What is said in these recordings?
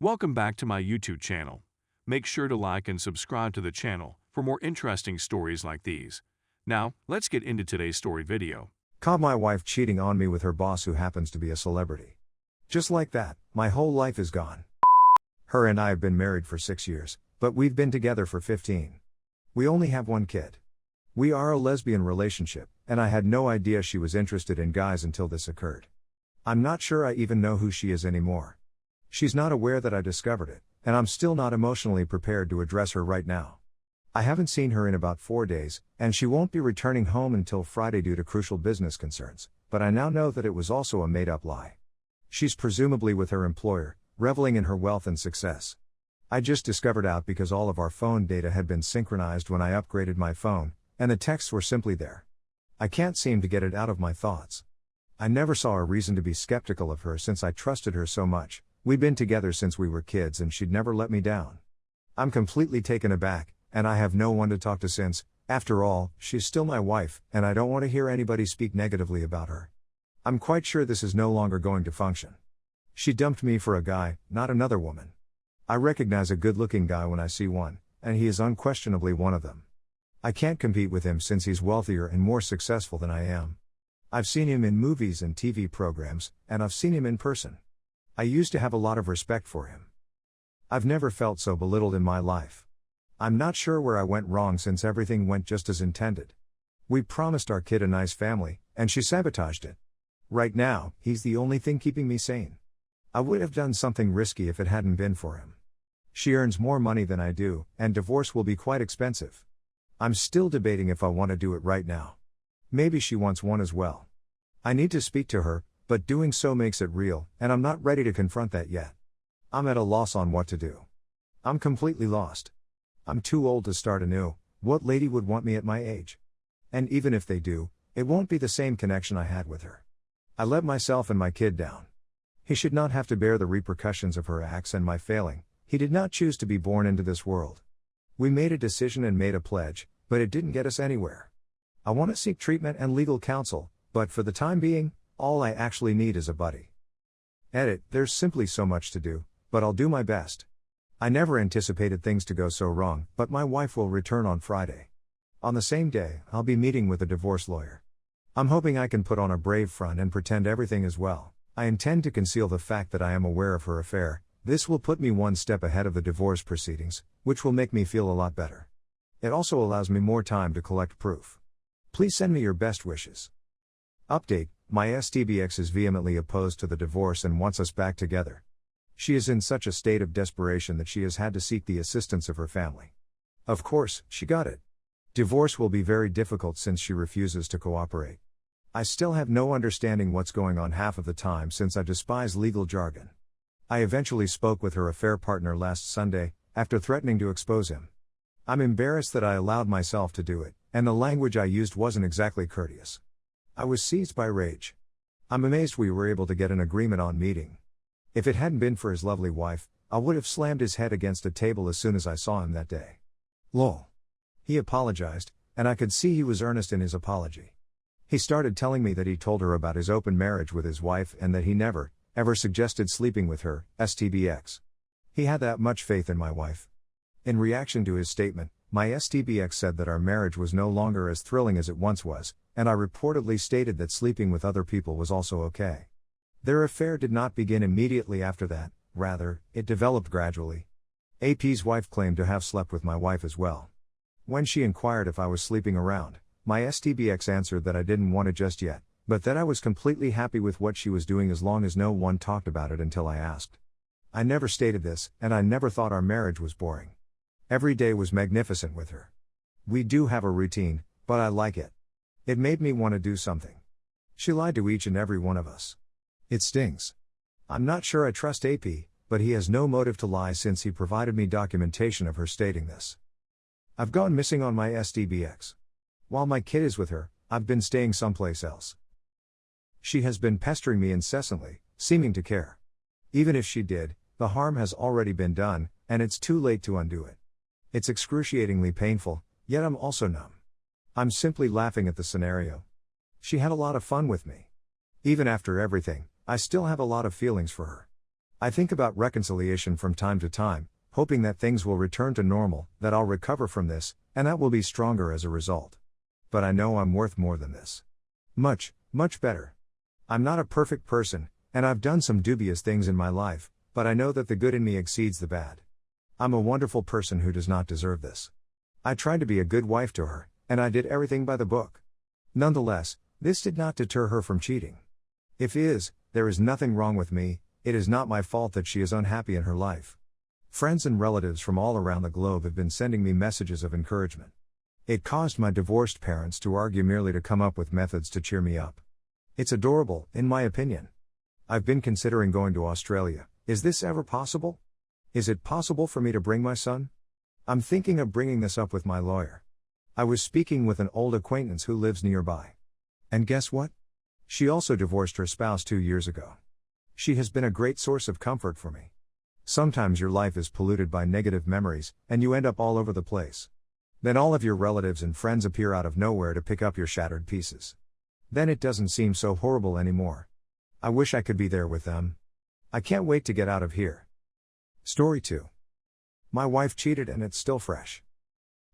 Welcome back to my YouTube channel. Make sure to like and subscribe to the channel for more interesting stories like these. Now, let's get into today's story video. Caught my wife cheating on me with her boss who happens to be a celebrity. Just like that, my whole life is gone. Her and I have been married for 6 years, but we've been together for 15. We only have one kid. We are a lesbian relationship, and I had no idea she was interested in guys until this occurred. I'm not sure I even know who she is anymore. She's not aware that I discovered it, and I'm still not emotionally prepared to address her right now. I haven't seen her in about 4 days, and she won't be returning home until Friday due to crucial business concerns, but I now know that it was also a made-up lie. She's presumably with her employer, reveling in her wealth and success. I just discovered out because all of our phone data had been synchronized when I upgraded my phone, and the texts were simply there. I can't seem to get it out of my thoughts. I never saw a reason to be skeptical of her since I trusted her so much. We'd been together since we were kids and she'd never let me down. I'm completely taken aback, and I have no one to talk to since, after all, she's still my wife, and I don't want to hear anybody speak negatively about her. I'm quite sure this is no longer going to function. She dumped me for a guy, not another woman. I recognize a good-looking guy when I see one, and he is unquestionably one of them. I can't compete with him since he's wealthier and more successful than I am. I've seen him in movies and TV programs, and I've seen him in person. I used to have a lot of respect for him. I've never felt so belittled in my life. I'm not sure where I went wrong since everything went just as intended. We promised our kid a nice family, and she sabotaged it. Right now, he's the only thing keeping me sane. I would have done something risky if it hadn't been for him. She earns more money than I do, and divorce will be quite expensive. I'm still debating if I want to do it right now. Maybe she wants one as well. I need to speak to her, but doing so makes it real, and I'm not ready to confront that yet. I'm at a loss on what to do. I'm completely lost. I'm too old to start anew. What lady would want me at my age? And even if they do, it won't be the same connection I had with her. I let myself and my kid down. He should not have to bear the repercussions of her acts and my failing. He did not choose to be born into this world. We made a decision and made a pledge, but it didn't get us anywhere. I want to seek treatment and legal counsel, but for the time being, all I actually need is a buddy. Edit, there's simply so much to do, but I'll do my best. I never anticipated things to go so wrong, but my wife will return on Friday. On the same day, I'll be meeting with a divorce lawyer. I'm hoping I can put on a brave front and pretend everything is well. I intend to conceal the fact that I am aware of her affair. This will put me one step ahead of the divorce proceedings, which will make me feel a lot better. It also allows me more time to collect proof. Please send me your best wishes. Update, my STBX is vehemently opposed to the divorce and wants us back together. She is in such a state of desperation that she has had to seek the assistance of her family. Of course, she got it. Divorce will be very difficult since she refuses to cooperate. I still have no understanding what's going on half of the time since I despise legal jargon. I eventually spoke with her affair partner last Sunday, after threatening to expose him. I'm embarrassed that I allowed myself to do it, and the language I used wasn't exactly courteous. I was seized by rage. I'm amazed we were able to get an agreement on meeting. If it hadn't been for his lovely wife, I would have slammed his head against a table as soon as I saw him that day. Lol. He apologized, and I could see he was earnest in his apology. He started telling me that he told her about his open marriage with his wife and that he never, ever suggested sleeping with her, STBX. He had that much faith in my wife. In reaction to his statement, my STBX said that our marriage was no longer as thrilling as it once was, and I reportedly stated that sleeping with other people was also okay. Their affair did not begin immediately after that, rather, it developed gradually. AP's wife claimed to have slept with my wife as well. When she inquired if I was sleeping around, my STBX answered that I didn't want it just yet, but that I was completely happy with what she was doing as long as no one talked about it until I asked. I never stated this, and I never thought our marriage was boring. Every day was magnificent with her. We do have a routine, but I like it. It made me want to do something. She lied to each and every one of us. It stings. I'm not sure I trust AP, but he has no motive to lie since he provided me documentation of her stating this. I've gone missing on my STBX. While my kid is with her, I've been staying someplace else. She has been pestering me incessantly, seeming to care. Even if she did, the harm has already been done, and it's too late to undo it. It's excruciatingly painful, yet I'm also numb. I'm simply laughing at the scenario. She had a lot of fun with me. Even after everything, I still have a lot of feelings for her. I think about reconciliation from time to time, hoping that things will return to normal, that I'll recover from this, and that we'll be stronger as a result. But I know I'm worth more than this. Much, much better. I'm not a perfect person, and I've done some dubious things in my life, but I know that the good in me exceeds the bad. I'm a wonderful person who does not deserve this. I tried to be a good wife to her, and I did everything by the book. Nonetheless, this did not deter her from cheating. If there is nothing wrong with me. It is not my fault that she is unhappy in her life. Friends and relatives from all around the globe have been sending me messages of encouragement. It caused my divorced parents to argue merely to come up with methods to cheer me up. It's adorable, in my opinion. I've been considering going to Australia. Is this ever possible? Is it possible for me to bring my son? I'm thinking of bringing this up with my lawyer. I was speaking with an old acquaintance who lives nearby. And guess what? She also divorced her spouse 2 years ago. She has been a great source of comfort for me. Sometimes your life is polluted by negative memories, and you end up all over the place. Then all of your relatives and friends appear out of nowhere to pick up your shattered pieces. Then it doesn't seem so horrible anymore. I wish I could be there with them. I can't wait to get out of here. Story 2. My wife cheated and it's still fresh.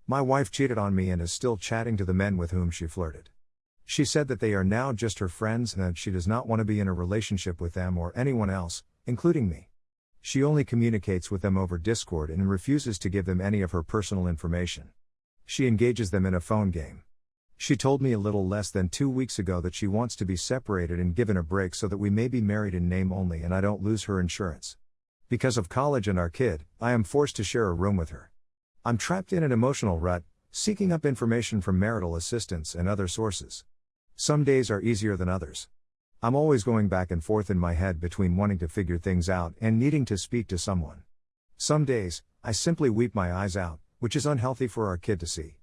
My wife cheated on me and is still chatting to the men with whom she flirted. She said that they are now just her friends and that she does not want to be in a relationship with them or anyone else, including me. She only communicates with them over Discord and refuses to give them any of her personal information. She engages them in a phone game. She told me a little less than 2 weeks ago that she wants to be separated and given a break so that we may be married in name only and I don't lose her insurance. Because of college and our kid, I am forced to share a room with her. I'm trapped in an emotional rut, seeking up information from marital assistants and other sources. Some days are easier than others. I'm always going back and forth in my head between wanting to figure things out and needing to speak to someone. Some days, I simply weep my eyes out, which is unhealthy for our kid to see.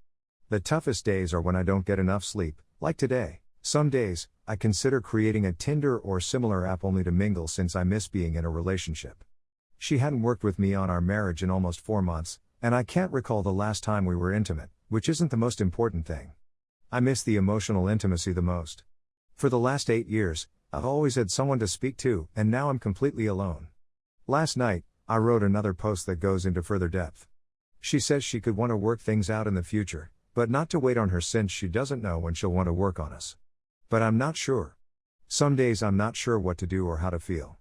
The toughest days are when I don't get enough sleep, like today. Some days, I consider creating a Tinder or similar app only to mingle since I miss being in a relationship. She hadn't worked with me on our marriage in almost 4 months, and I can't recall the last time we were intimate, which isn't the most important thing. I miss the emotional intimacy the most. For the last 8 years, I've always had someone to speak to, and now I'm completely alone. Last night, I wrote another post that goes into further depth. She says she could want to work things out in the future, but not to wait on her since she doesn't know when she'll want to work on us. But I'm not sure. Some days I'm not sure what to do or how to feel.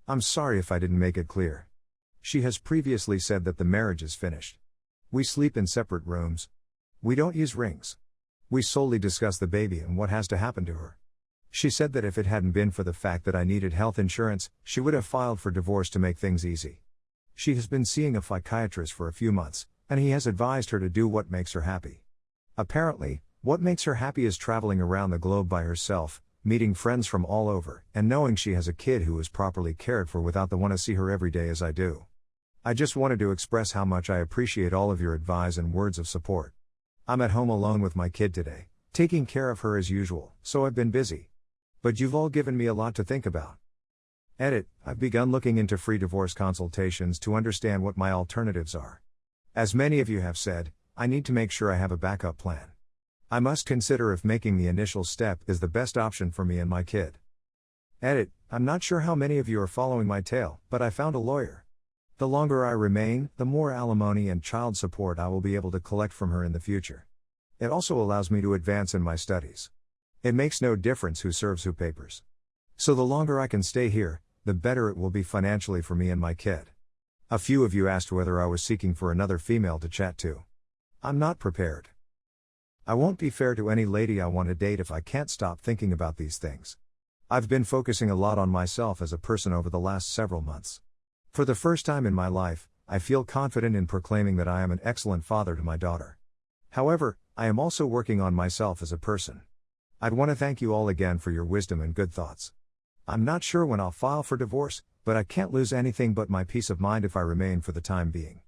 I'm sorry if I didn't make it clear. She has previously said that the marriage is finished. We sleep in separate rooms. We don't use rings. We solely discuss the baby and what has to happen to her. She said that if it hadn't been for the fact that I needed health insurance, she would have filed for divorce to make things easy. She has been seeing a psychiatrist for a few months, and he has advised her to do what makes her happy. Apparently, what makes her happy is traveling around the globe by herself, meeting friends from all over, and knowing she has a kid who is properly cared for without the want to see her every day as I do. I just wanted to express how much I appreciate all of your advice and words of support. I'm at home alone with my kid today, taking care of her as usual, so I've been busy. But you've all given me a lot to think about. Edit, I've begun looking into free divorce consultations to understand what my alternatives are. As many of you have said, I need to make sure I have a backup plan. I must consider if making the initial step is the best option for me and my kid. Edit, I'm not sure how many of you are following my tale, but I found a lawyer. The longer I remain, the more alimony and child support I will be able to collect from her in the future. It also allows me to advance in my studies. It makes no difference who serves who papers. So the longer I can stay here, the better it will be financially for me and my kid. A few of you asked whether I was seeking for another female to chat to. I'm not prepared. I won't be fair to any lady I want to date if I can't stop thinking about these things. I've been focusing a lot on myself as a person over the last several months. For the first time in my life, I feel confident in proclaiming that I am an excellent father to my daughter. However, I am also working on myself as a person. I'd want to thank you all again for your wisdom and good thoughts. I'm not sure when I'll file for divorce, but I can't lose anything but my peace of mind if I remain for the time being.